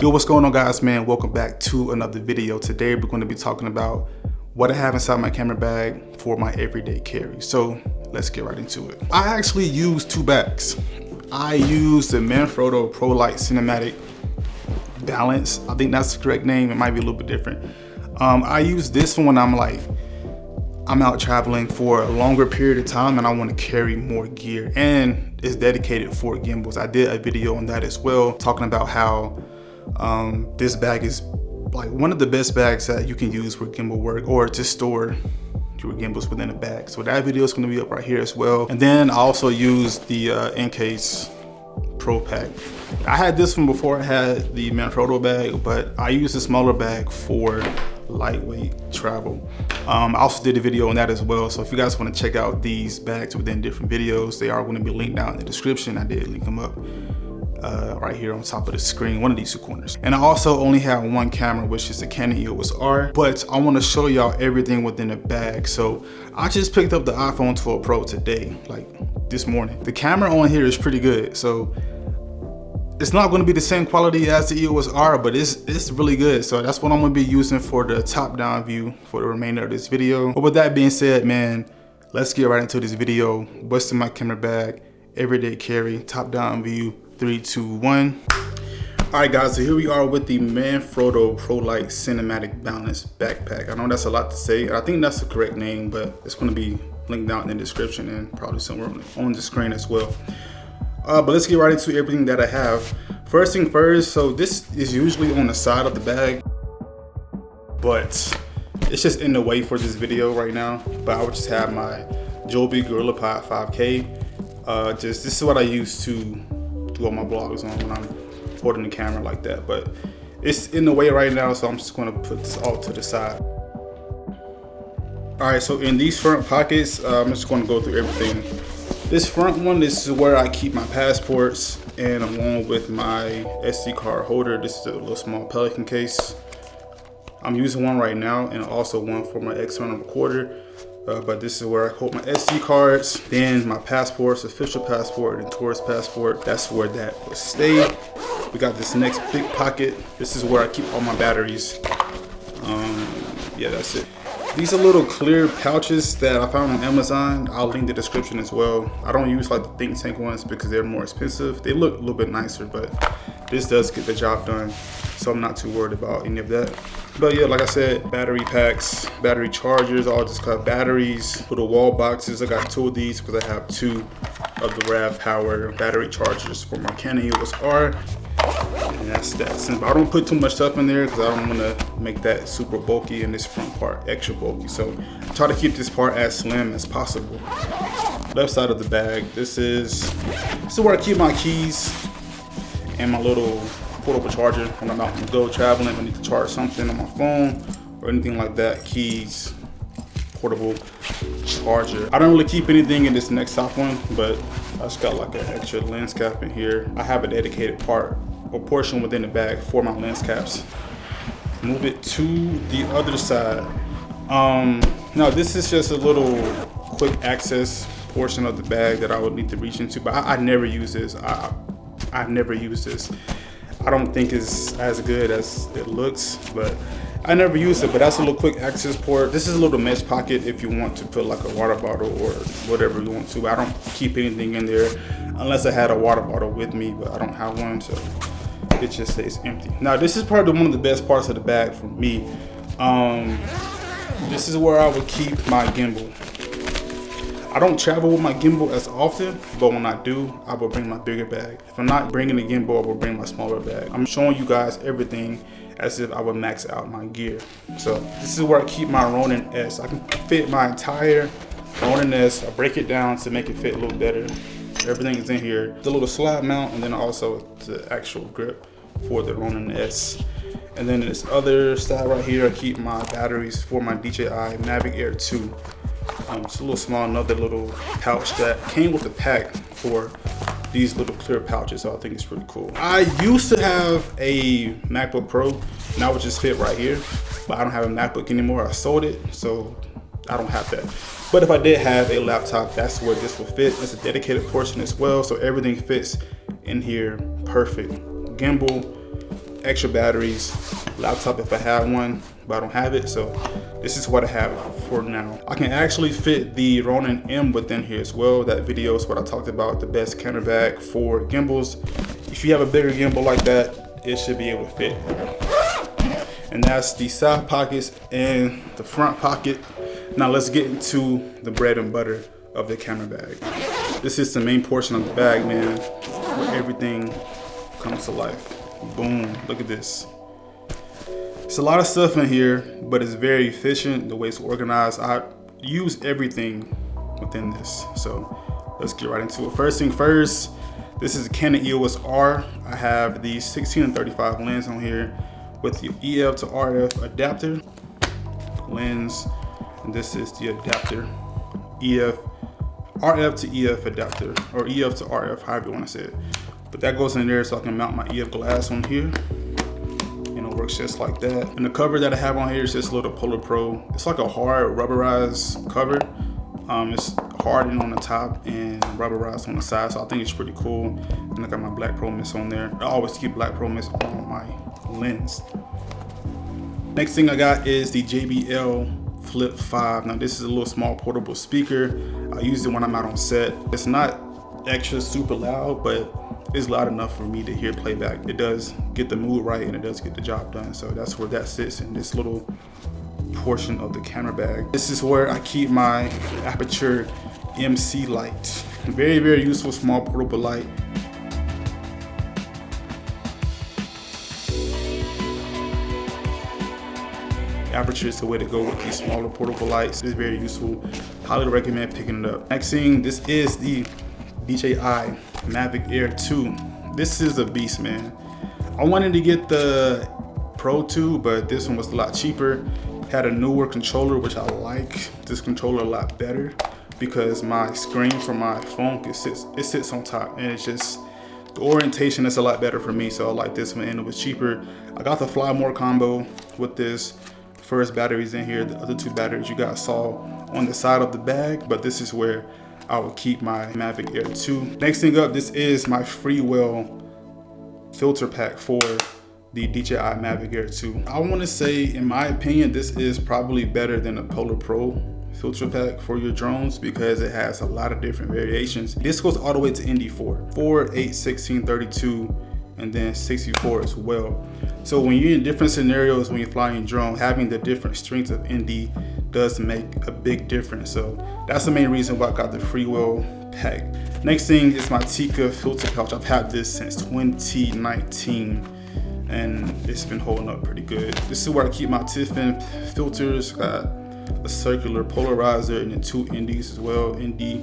Yo, what's going on, guys, man? Welcome back to another video. Today we're going to be talking about what I have inside my camera bag for my everyday carry. So let's get right into it. I actually use two bags. I use the Manfrotto Pro Light Cinematic Balance. I think that's the correct name. It might be a little bit different. I use this one when I'm out traveling for a longer period of time and I want to carry more gear, and it's dedicated for gimbals. I did a video on that as well, talking about how this bag is like one of the best bags that you can use for gimbal work or to store your gimbals within a bag. So that video is going to be up right here as well. And then I also use the Encase Pro Pack. I had this one before I had the Manfrotto bag, but I use a smaller bag for lightweight travel. I also did a video on that as well. So if you guys want to check out these bags within different videos, they are going to be linked down in the description. I did link them up right here on top of the screen, one of these two corners. And I also only have one camera, which is the Canon EOS R, but I want to show y'all everything within the bag. So I just picked up the iPhone 12 Pro today, like this morning. The camera on here is pretty good. So it's not going to be the same quality as the EOS R, but it's really good. So that's what I'm going to be using for the top-down view for the remainder of this video. But with that being said, man, let's get right into this video. What's in my camera bag, everyday carry, top-down view, 3, 2, 1. All right, guys, so here we are with the Manfrotto Pro Light Cinematic Balance Backpack. I know that's a lot to say. I think that's the correct name, but it's going to be linked down in the description and probably somewhere on the screen as well. But let's get right into everything that I have. First thing first, so this is usually on the side of the bag, but it's just in the way for this video right now. But I would just have my Joby GorillaPod 5K. This is what I use to do all my vlogs on when I'm holding the camera like that. But it's in the way right now, so I'm just gonna put this all to the side. All right, so in these front pockets, I'm just gonna go through everything. This front one, this is where I keep my passports, and along with my SD card holder. This is a little small Pelican case. I'm using one right now and also one for my external recorder. But this is where I hold my SD cards, then my passports, official passport and tourist passport. That's where that will stay. We got this next big pocket. This is where I keep all my batteries. Yeah, that's it. These are little clear pouches that I found on Amazon. I'll link the description as well. I don't use like the Think Tank ones because they're more expensive. They look a little bit nicer, but this does get the job done. So I'm not too worried about any of that. But yeah, like I said, battery packs, battery chargers, all just got batteries, little wall boxes. I got 2 of these because I have 2 of the RAV Power battery chargers for my Canon EOS R. And that's that. Simple. I don't put too much stuff in there because I don't want to make that super bulky and this front part extra bulky. So I try to keep this part as slim as possible. Left side of the bag, this is where I keep my keys and my little portable charger when I'm out to go traveling. If I need to charge something on my phone or anything like that. Keys, portable charger. I don't really keep anything in this next top one, but I just got like an extra lens cap in here. I have a dedicated part or portion within the bag for my lens caps. Move it to the other side. Now this is just a little quick access portion of the bag that I would need to reach into, but I never use this. I've never used this. I don't think it's as good as it looks, but I never used it. But that's a little quick access port. This is a little mesh pocket if you want to put like a water bottle or whatever you want to. I don't keep anything in there unless I had a water bottle with me, but I don't have one, so it just stays empty. Now this is probably one of the best parts of the bag for me. This is where I would keep my gimbal. I don't travel with my gimbal as often, but when I do, I will bring my bigger bag. If I'm not bringing the gimbal, I will bring my smaller bag. I'm showing you guys everything as if I would max out my gear. So this is where I keep my Ronin S. I can fit my entire Ronin S. I break it down to make it fit a little better. Everything is in here. The little slide mount, and then also the actual grip for the Ronin S. And then this other side right here, I keep my batteries for my DJI Mavic Air 2. It's a little small, another little pouch that came with the pack for these little clear pouches, so I think it's pretty cool. I used to have a MacBook Pro, and I would just fit right here, but I don't have a MacBook anymore. I sold it, so I don't have that. But if I did have a laptop, that's where this will fit. It's a dedicated portion as well, so everything fits in here perfect. Gimbal, extra batteries, laptop if I have one, but I don't have it, so this is what I have for now. I can actually fit the Ronin M within here as well. That video is what I talked about, the best camera bag for gimbals. If you have a bigger gimbal like that, it should be able to fit. And that's the side pockets and the front pocket. Now let's get into the bread and butter of the camera bag. This is the main portion of the bag, man, where everything comes to life. Boom, look at this. It's a lot of stuff in here, but it's very efficient the way it's organized. I use everything within this, so let's get right into it. First thing first, this is a Canon EOS R. I have the 16 and 35 lens on here with the EF to RF adapter lens, and this is the adapter, RF to EF adapter, or EF to RF, however you want to say it. But that goes in there so I can mount my EF glass on here, and it works just like that. And the cover that I have on here is this little Polar Pro. It's like a hard rubberized cover. It's hardened on the top and rubberized on the side, so I think it's pretty cool. And I got my Black Pro Mist on there. I always keep Black Pro Mist on my lens. Next thing I got is the JBL Flip 5. Now this is a little small portable speaker. I use it when I'm out on set. It's not extra super loud, but it's loud enough for me to hear playback. It does get the mood right and it does get the job done. So that's where that sits in this little portion of the camera bag. This is where I keep my Aperture MC light. Very, very useful small portable light. Aperture is the way to go with these smaller portable lights. It's very useful. Highly recommend picking it up. Next thing, this is the DJI Mavic Air 2. This is a beast, man. I wanted to get the Pro 2, but this one was a lot cheaper. Had a newer controller, which I like this controller a lot better because my screen for my phone, it sits on top, and it's just, the orientation is a lot better for me, so I like this one, and it was cheaper. I got the Fly More combo with this. First batteries in here, the other two batteries you guys saw on the side of the bag, but this is where I will keep my Mavic Air 2. Next thing up, this is my Freewell filter pack for the DJI Mavic Air 2. I want to say, in my opinion, this is probably better than a Polar Pro filter pack for your drones because it has a lot of different variations. This goes all the way to ND4, 4, 8, 16, 32, and then 64 as well. So when you're in different scenarios, when you're flying drone, having the different strengths of ND does make a big difference. So that's the main reason why I got the Freewell pack. Next thing is my Tikka filter pouch. I've had this since 2019 and it's been holding up pretty good. This is where I keep my Tiffin filters. Got a circular polarizer and then two NDs as well, ND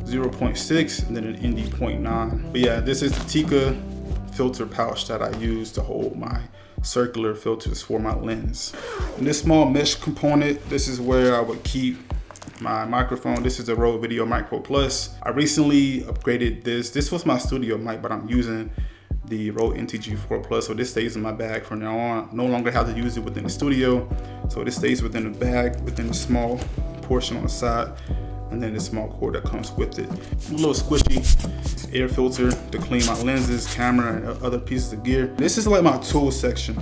0.6 and then an ND 0.9. But yeah, this is the Tikka filter pouch that I use to hold my circular filters for my lens. And this small mesh component, this is where I would keep my microphone. This is a Rode Video Micro Plus. I recently upgraded this. This was my studio mic, but I'm using the Rode NTG4 Plus, so this stays in my bag from now on. No longer have to use it within the studio, so this stays within the bag, within the small portion on the side, and then the small cord that comes with it. A little squishy air filter to clean my lenses, camera, and other pieces of gear. This is like my tool section.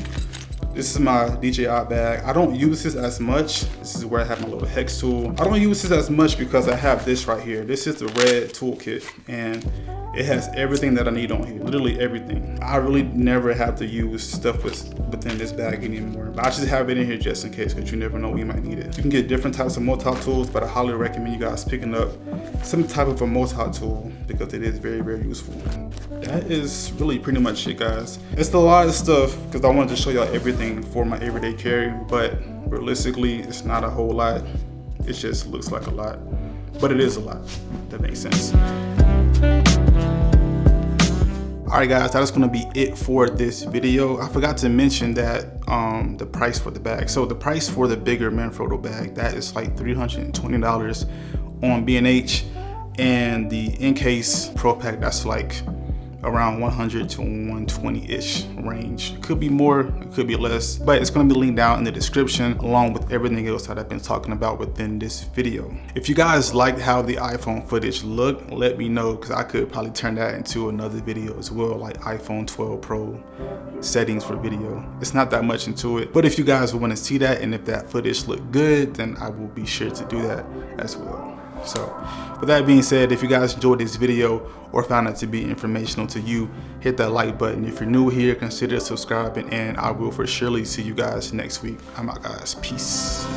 This is my DJI bag. I don't use this as much. This is where I have my little hex tool. I don't use this as much because I have this right here. This is the red toolkit, and it has everything that I need on here, literally everything. I really never have to use stuff within this bag anymore, but I just have it in here just in case, because you never know when you might need it. You can get different types of multi-tools, but I highly recommend you guys picking up some type of a multi-tool because it is very, very useful. That is really pretty much it, guys. It's a lot of stuff because I wanted to show y'all everything for my everyday carry, but realistically, it's not a whole lot. It just looks like a lot, but it is a lot. That makes sense. All right, guys, that is gonna be it for this video. I forgot to mention that the price for the bag. So the price for the bigger Manfrotto bag, that is like $320 on B&H, and the in-case Pro Pack, that's like around 100 to 120-ish range. It could be more, it could be less, but it's gonna be linked down in the description along with everything else that I've been talking about within this video. If you guys liked how the iPhone footage looked, let me know, because I could probably turn that into another video as well, like iPhone 12 Pro settings for video. It's not that much into it, but if you guys want to see that and if that footage looked good, then I will be sure to do that as well. So with that being said, if you guys enjoyed this video or found it to be informational to you, hit that like button. If you're new here, consider subscribing, and I will for surely see you guys next week. I'm out, guys. Peace.